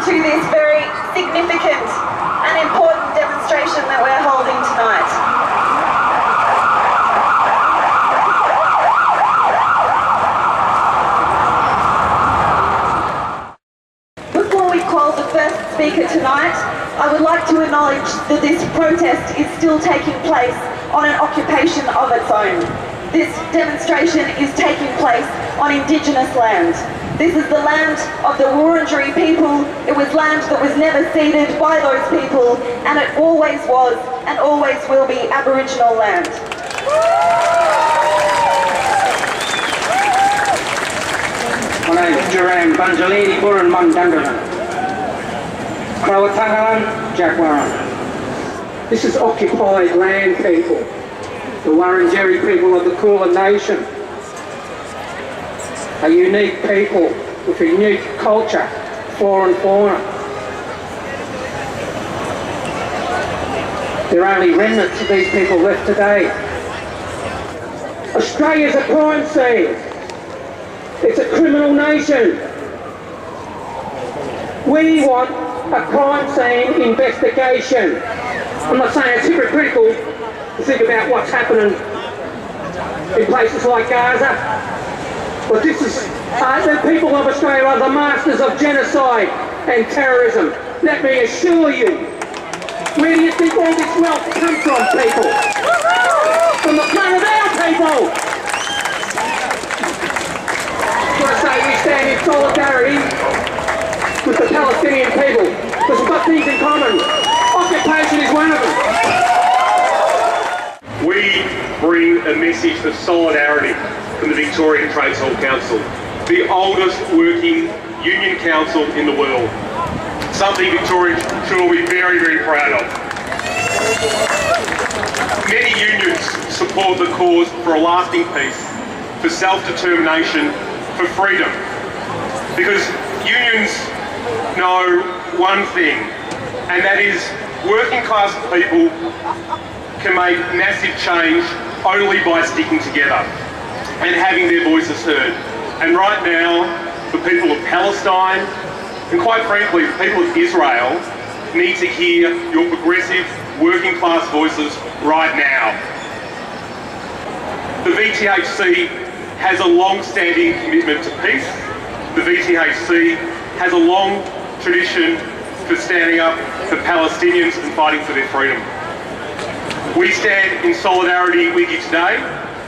to this very significant and important demonstration that we're holding tonight. Before we call the first speaker tonight, I would like to acknowledge that this protest is still taking place on an occupation of its own. This demonstration is taking place on Indigenous land. This is the land of the Wurundjeri people. It was land that was never ceded by those people, and it always was and always will be Aboriginal land. My name is Duran Bunjalini Buran Mundundaran. Krawatangalan, Jack Warren. This is occupied land people, the Wurundjeri people of the Kulin Nation. A unique people with a unique culture, flora and fauna. There are only remnants of these people left today. Australia's a crime scene. It's a criminal nation. We want a crime scene investigation. I'm not saying it's hypocritical to think about what's happening in places like Gaza, but this is, the people of Australia are the masters of genocide and terrorism. Let me assure you. Where do you think all this wealth comes from, people? From the blood of our people! I say we stand in solidarity with the Palestinian people, because we've got things in common. Occupation is one of them. We bring a message of solidarity from the Victorian Trades Hall Council, the oldest working union council in the world. Something Victorians should all be very, very proud of. Many unions support the cause for a lasting peace, for self-determination, for freedom. Because unions know one thing, and that is working class people can make massive change only by sticking together and having their voices heard. And right now, the people of Palestine, and quite frankly, the people of Israel, need to hear your progressive working class voices right now. The VTHC has a long-standing commitment to peace. The VTHC has a long tradition for standing up for Palestinians and fighting for their freedom. We stand in solidarity with you today,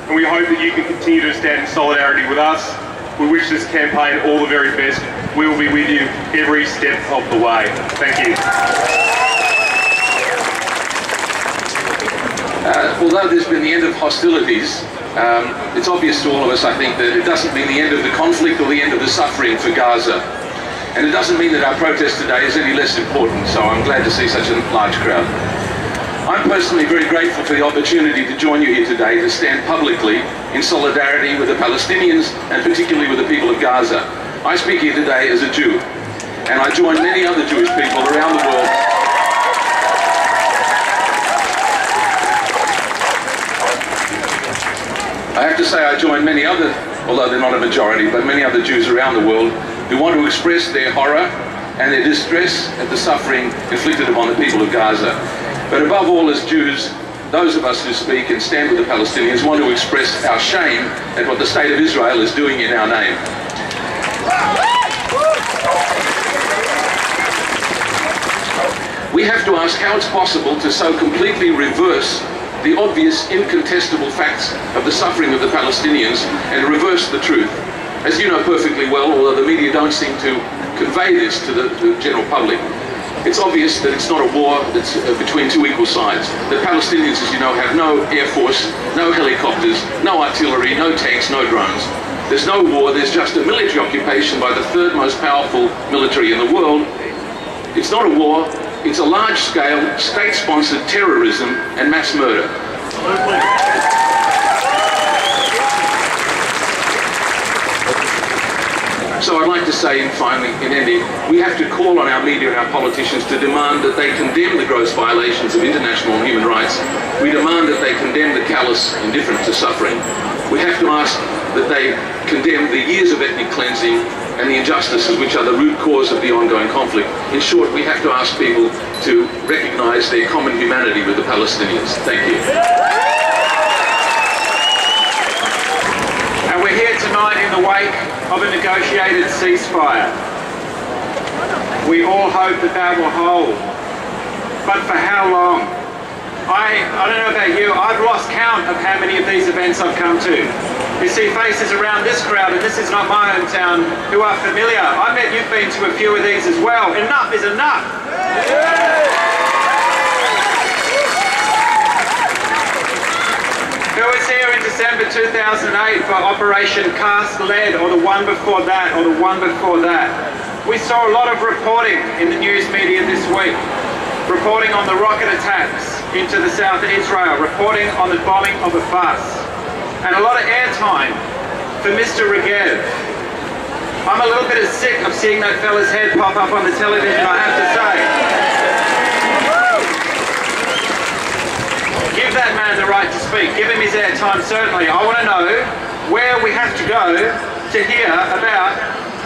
and we hope that you can continue to stand in solidarity with us. We wish this campaign all the very best. We will be with you every step of the way. Thank you. Although there's been the end of hostilities, it's obvious to all of us, I think, that it doesn't mean the end of the conflict or the end of the suffering for Gaza. And it doesn't mean that our protest today is any less important, so I'm glad to see such a large crowd. I'm personally very grateful for the opportunity to join you here today to stand publicly in solidarity with the Palestinians and particularly with the people of Gaza. I speak here today as a Jew, and I join many other Jewish people around the world I have to say I join many other, although they're not a majority, but many other Jews around the world who want to express their horror and their distress at the suffering inflicted upon the people of Gaza. But above all, as Jews, those of us who speak and stand with the Palestinians want to express our shame at what the state of Israel is doing in our name. We have to ask how it's possible to so completely reverse the obvious, incontestable facts of the suffering of the Palestinians and reverse the truth. As you know perfectly well, although the media don't seem to convey this to the general public, it's obvious that it's not a war that's between two equal sides. The Palestinians, as you know, have no air force, no helicopters, no artillery, no tanks, no drones. There's no war, there's just a military occupation by the third most powerful military in the world. It's not a war, it's a large-scale, state-sponsored terrorism and mass murder. So I'd like to say, finally, in ending, we have to call on our media and our politicians to demand that they condemn the gross violations of international human rights. We demand that they condemn the callous indifference to suffering. We have to ask that they condemn the years of ethnic cleansing, and the injustices which are the root cause of the ongoing conflict. In short, we have to ask people to recognise their common humanity with the Palestinians. Thank you. And we're here tonight in the wake of a negotiated ceasefire. We all hope that that will hold. But for how long? I don't know about you, I've lost count of how many of these events I've come to. You see faces around this crowd, and this is not my hometown, who are familiar. I bet you've been to a few of these as well. Enough is enough. Who was here in December 2008 for Operation Cast Lead, or the one before that, or the one before that? We saw a lot of reporting in the news media this week. Reporting on the rocket attacks into the south of Israel, reporting on the bombing of a bus, and a lot of airtime for Mr. Regev. I'm a little bit sick of seeing that fella's head pop up on the television, I have to say. Give that man the right to speak, give him his airtime, certainly. I want to know where we have to go to hear about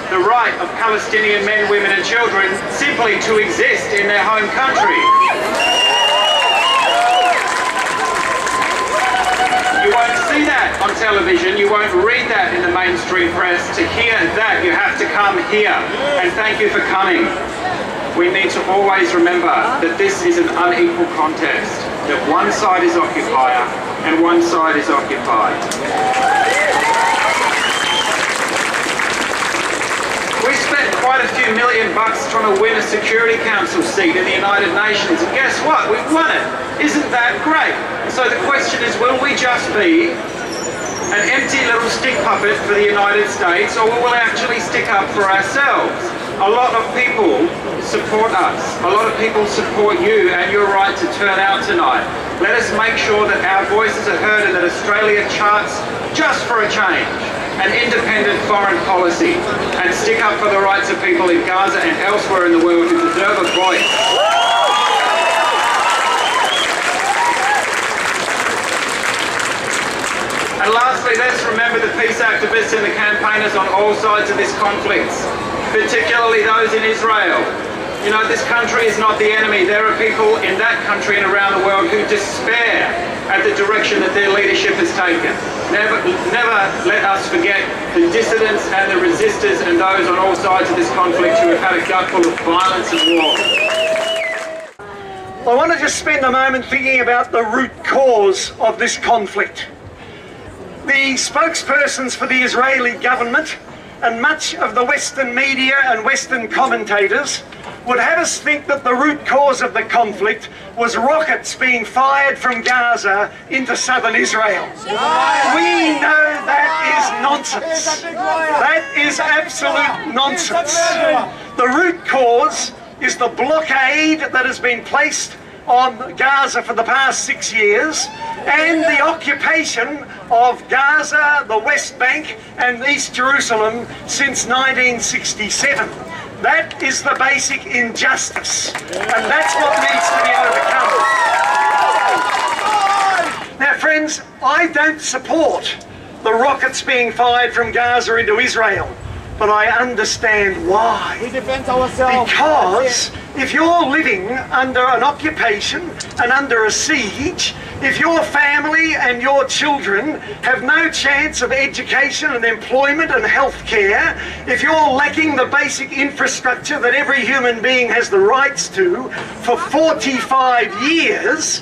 the right of Palestinian men, women and children simply to exist in their home country. You won't see that on television, you won't read that in the mainstream press. To hear that, you have to come here, and thank you for coming. We need to always remember that this is an unequal contest, that one side is occupier and one side is occupied. We spent quite a few $million trying to win a Security Council seat in the United Nations, and guess what? We've won it. Isn't that great? So the question is, will we just be an empty little stick puppet for the United States, or will we actually stick up for ourselves? A lot of people support us. A lot of people support you and your right to turn out tonight. Let us make sure that our voices are heard and that Australia charts, just for a change, an independent foreign policy, and stick up for the rights of people in Gaza and elsewhere in the world who deserve a voice. And lastly, let's remember the peace activists and the campaigners on all sides of this conflict, particularly those in Israel. You know, this country is not the enemy. There are people in that country and around the world who despair at the direction that their leadership has taken. Never let us forget the dissidents and the resistors and those on all sides of this conflict who have had a gut full of violence and war. I want to just spend a moment thinking about the root cause of this conflict. The spokespersons for the Israeli government and much of the Western media and Western commentators would have us think that the root cause of the conflict was rockets being fired from Gaza into southern Israel. We know that is nonsense. That is absolute nonsense. The root cause is the blockade that has been placed on Gaza for the past 6 years, and the occupation of Gaza, the West Bank and East Jerusalem since 1967. That is the basic injustice, and that's what needs to be overcome. Now friends, I don't support the rockets being fired from Gaza into Israel, but I understand why. We defend ourselves. Because if you're living under an occupation and under a siege, if your family and your children have no chance of education and employment and health care, if you're lacking the basic infrastructure that every human being has the rights to for 45 years,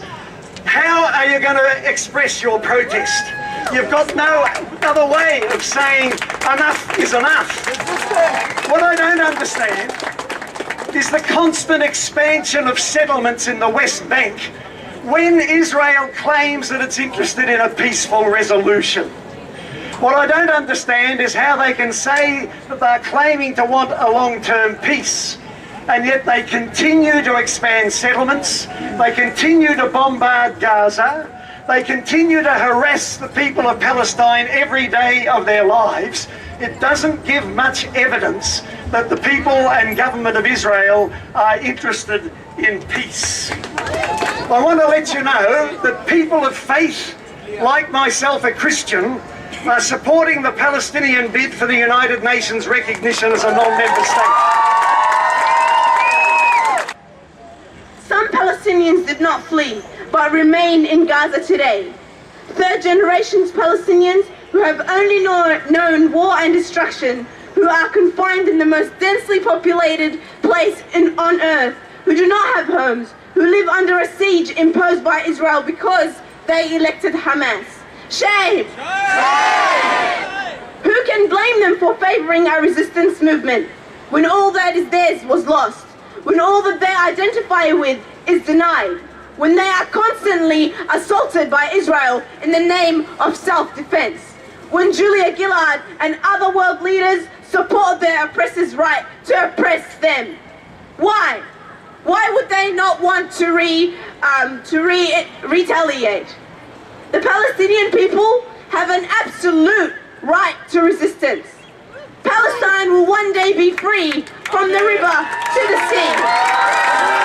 how are you going to express your protest? You've got no other way of saying enough is enough. What I don't understand is the constant expansion of settlements in the West Bank when Israel claims that it's interested in a peaceful resolution. What I don't understand is how they can say that they're claiming to want a long-term peace, and yet they continue to expand settlements, they continue to bombard Gaza, they continue to harass the people of Palestine every day of their lives. It doesn't give much evidence that the people and government of Israel are interested in peace. I want to let you know that people of faith, like myself, a Christian, supporting the Palestinian bid for the United Nations recognition as a non-member state. Some Palestinians did not flee, but remain in Gaza today. Third-generation Palestinians who have only known war and destruction, who are confined in the most densely populated place on earth, who do not have homes, who live under a siege imposed by Israel because they elected Hamas. Shame! Shame! Who can blame them for favoring a resistance movement when all that is theirs was lost, when all that they identify with is denied, when they are constantly assaulted by Israel in the name of self-defense, when Julia Gillard and other world leaders support their oppressors' right to oppress them? Why? Why would they not want to retaliate? The Palestinian people have an absolute right to resistance. Palestine will one day be free from the river to the sea.